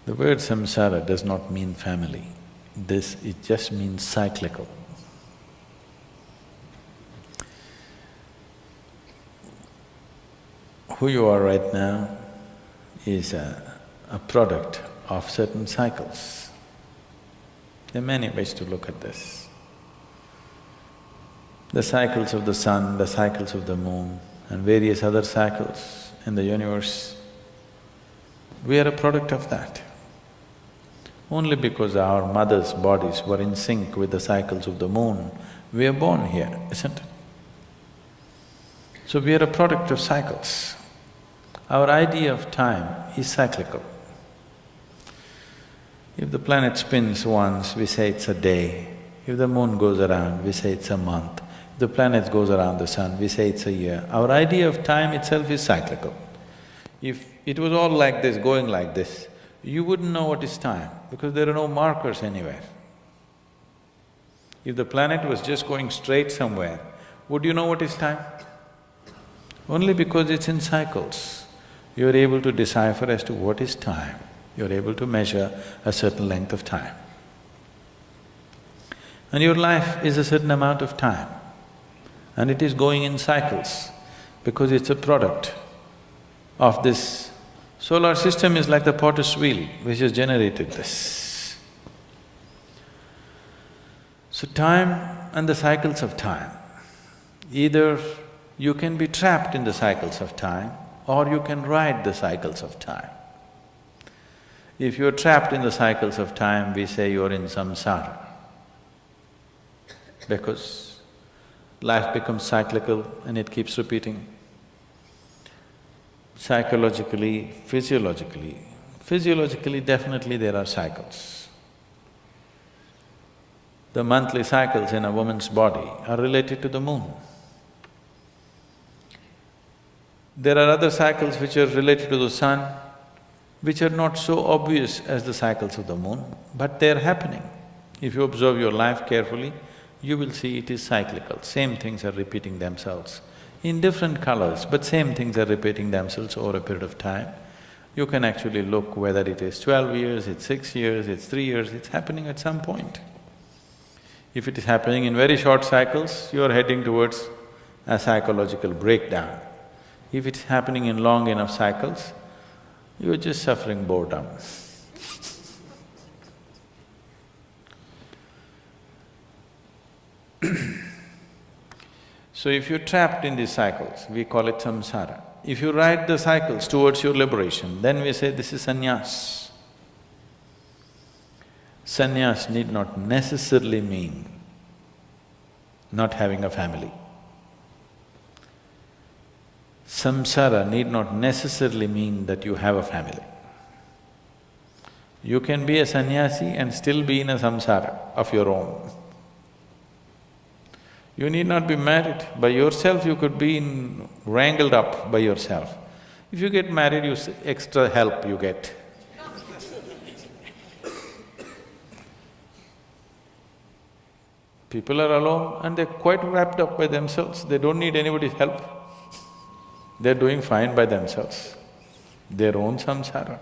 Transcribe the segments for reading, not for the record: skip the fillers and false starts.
The word samsara does not mean family. It just means cyclical. Who you are right now is a product of certain cycles. There are many ways to look at this. The cycles of the sun, the cycles of the moon, and various other cycles in the universe, we are a product of that. Only because our mothers' bodies were in sync with the cycles of the moon, we are born here, isn't it? So we are a product of cycles. Our idea of time is cyclical. If the planet spins once, we say it's a day. If the moon goes around, we say it's a month. If the planet goes around the sun, we say it's a year. Our idea of time itself is cyclical. If it was all like this, going like this, you wouldn't know what is time because there are no markers anywhere. If the planet was just going straight somewhere, would you know what is time? Only because it's in cycles, you're able to decipher as to what is time. You're able to measure a certain length of time. And your life is a certain amount of time, and it is going in cycles because it's a product of this. Solar system is like the potter's wheel which has generated this. So time and the cycles of time, either you can be trapped in the cycles of time or you can ride the cycles of time. If you're trapped in the cycles of time, we say you're in samsara, because life becomes cyclical and it keeps repeating. Psychologically, physiologically definitely there are cycles. The monthly cycles in a woman's body are related to the moon. There are other cycles which are related to the sun, which are not so obvious as the cycles of the moon, but they're happening. If you observe your life carefully, you will see it is cyclical. Same things are repeating themselves in different colors, but same things are repeating themselves over a period of time. You can actually look whether it is 12 years, it's 6 years, it's 3 years, it's happening at some point. If it is happening in very short cycles, you are heading towards a psychological breakdown. If it's happening in long enough cycles, you're just suffering boredom. So if you're trapped in these cycles, we call it samsara. If you ride the cycles towards your liberation, then we say this is sanyas. Sanyas need not necessarily mean not having a family. Samsara need not necessarily mean that you have a family. You can be a sannyasi and still be in a samsara of your own. You need not be married. By yourself, you could be wrangled up by yourself. If you get married, extra help you get. People are alone and they're quite wrapped up by themselves, they don't need anybody's help. They're doing fine by themselves, their own samsara.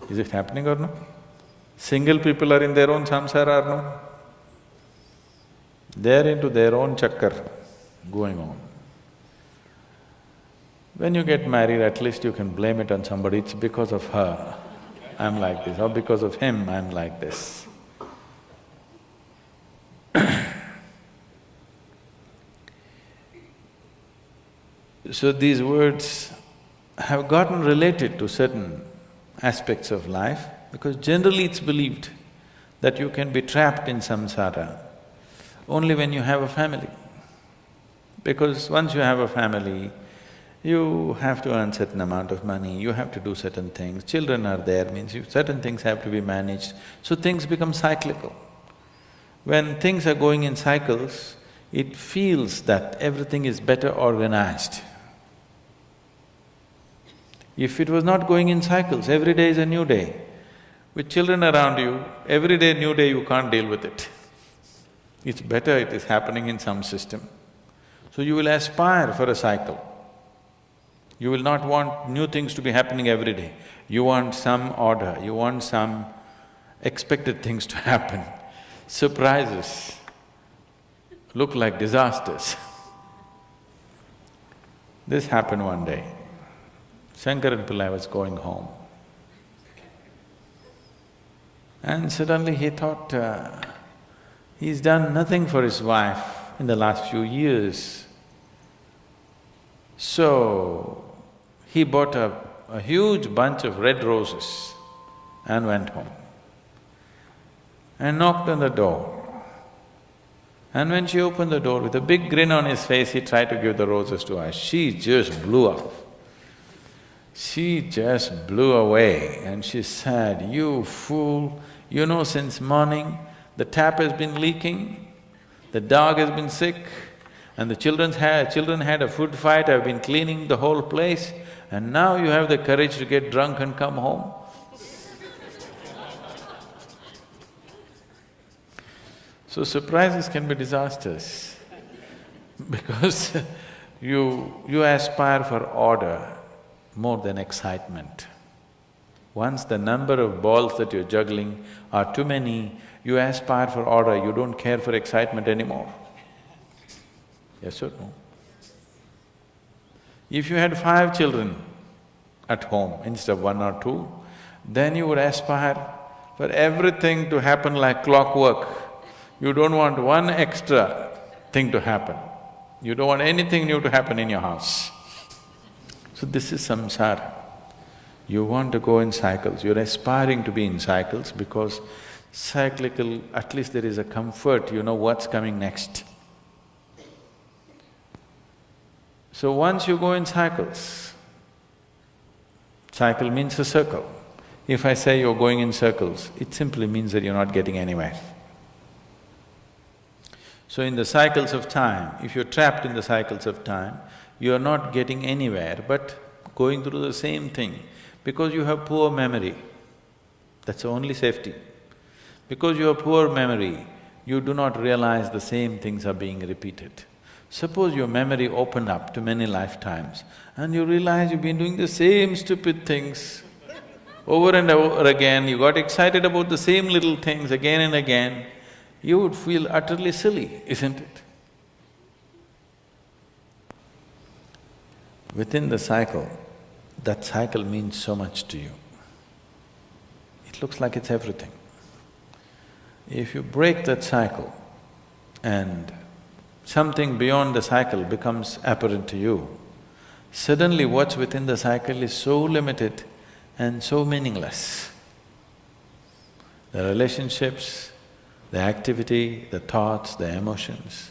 Is it happening or no? Single people are in their own samsara or no? They're into their own chakkar going on. When you get married, at least you can blame it on somebody, it's because of her, I'm like this, or because of him, I'm like this. So these words have gotten related to certain aspects of life because generally it's believed that you can be trapped in samsara only when you have a family. Because once you have a family, you have to earn certain amount of money, you have to do certain things, children are there, means certain things have to be managed, so things become cyclical. When things are going in cycles, it feels that everything is better organized. If it was not going in cycles, every day is a new day. With children around you, every day new day, you can't deal with it. It's better it is happening in some system. So you will aspire for a cycle. You will not want new things to be happening every day. You want some order, you want some expected things to happen. Surprises look like disasters. This happened one day. Shankaran Pillai was going home. And suddenly he thought, he's done nothing for his wife in the last few years. So, he bought a huge bunch of red roses and went home and knocked on the door. And when she opened the door, with a big grin on his face, he tried to give the roses to her. She just blew up. She just blew away and she said, "You fool, you know since morning the tap has been leaking, the dog has been sick, and the children had a food fight, I've been cleaning the whole place, and now you have the courage to get drunk and come home?" So surprises can be disasters because you aspire for order more than excitement. Once the number of balls that you're juggling are too many, you aspire for order, you don't care for excitement anymore. Yes or no? If you had 5 children at home instead of 1 or 2, then you would aspire for everything to happen like clockwork. You don't want one extra thing to happen. You don't want anything new to happen in your house. So this is samsara. You want to go in cycles, you're aspiring to be in cycles because cyclical, at least there is a comfort, you know what's coming next. So once you go in cycles, cycle means a circle. If I say you're going in circles, it simply means that you're not getting anywhere. So in the cycles of time, if you're trapped in the cycles of time, you're not getting anywhere but going through the same thing because you have poor memory. That's the only safety. Because you have poor memory, you do not realize the same things are being repeated. Suppose your memory opened up to many lifetimes and you realize you've been doing the same stupid things over and over again, you got excited about the same little things again and again, you would feel utterly silly, isn't it? Within the cycle, that cycle means so much to you. It looks like it's everything. If you break that cycle and something beyond the cycle becomes apparent to you, suddenly what's within the cycle is so limited and so meaningless. The relationships, the activity, the thoughts, the emotions,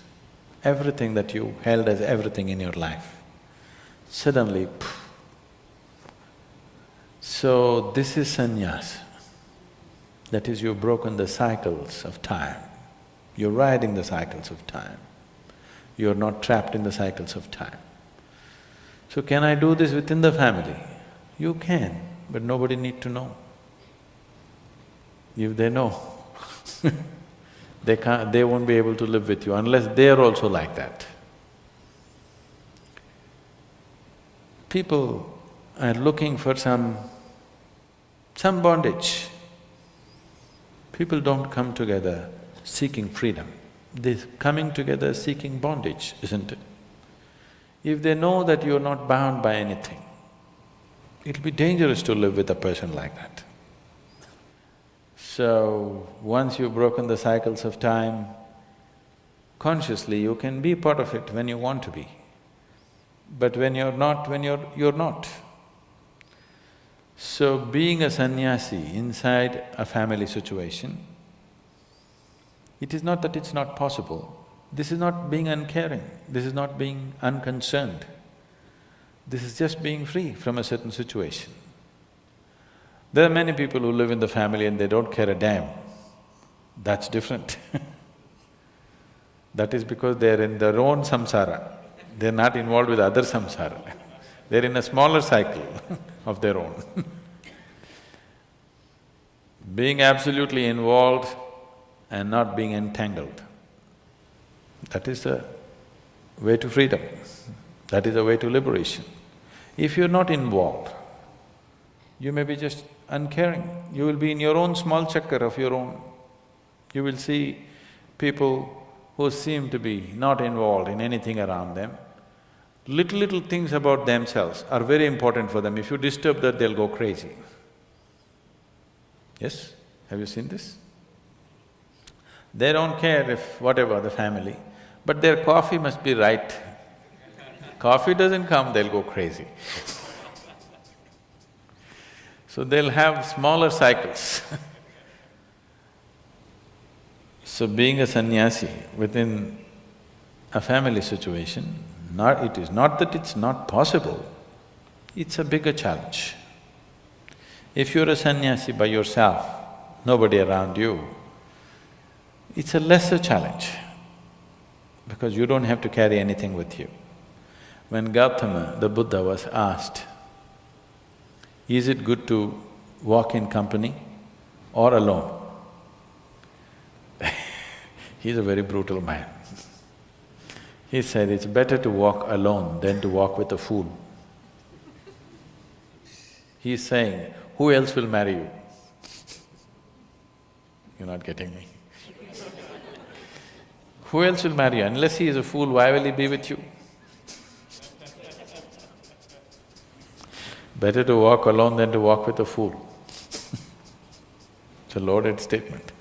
everything that you held as everything in your life, suddenly, poof. So this is sannyas. That is, you've broken the cycles of time. You're riding the cycles of time. You're not trapped in the cycles of time. So can I do this within the family? You can, but nobody need to know. If they know, they won't be able to live with you unless they're also like that. People are looking for some bondage. People don't come together seeking freedom, they're coming together seeking bondage, isn't it? If they know that you're not bound by anything, it'll be dangerous to live with a person like that. So, once you've broken the cycles of time, consciously you can be part of it when you want to be. But when you're not, you're not. So being a sannyasi inside a family situation, it is not that it's not possible. This is not being uncaring, this is not being unconcerned. This is just being free from a certain situation. There are many people who live in the family and they don't care a damn. That's different. That is because they're in their own samsara. They're not involved with other samsara. They're in a smaller cycle of their own. Being absolutely involved and not being entangled, that is the way to freedom. That is the way to liberation. If you're not involved, you may be just uncaring. You will be in your own small chakkar of your own. You will see people who seem to be not involved in anything around them. Little things about themselves are very important for them. If you disturb that, they'll go crazy. Yes? Have you seen this? They don't care if whatever the family, but their coffee must be right. Coffee doesn't come, they'll go crazy. So they'll have smaller cycles. So being a sannyasi within a family situation, it is not that it's not possible, it's a bigger challenge. If you're a sannyasi by yourself, nobody around you, it's a lesser challenge because you don't have to carry anything with you. When Gautama, the Buddha, was asked, is it good to walk in company or alone? He's a very brutal man. He said, it's better to walk alone than to walk with a fool. He's saying, who else will marry you? You're not getting me. Who else will marry you? Unless he is a fool, why will he be with you? Better to walk alone than to walk with a fool. It's a loaded statement.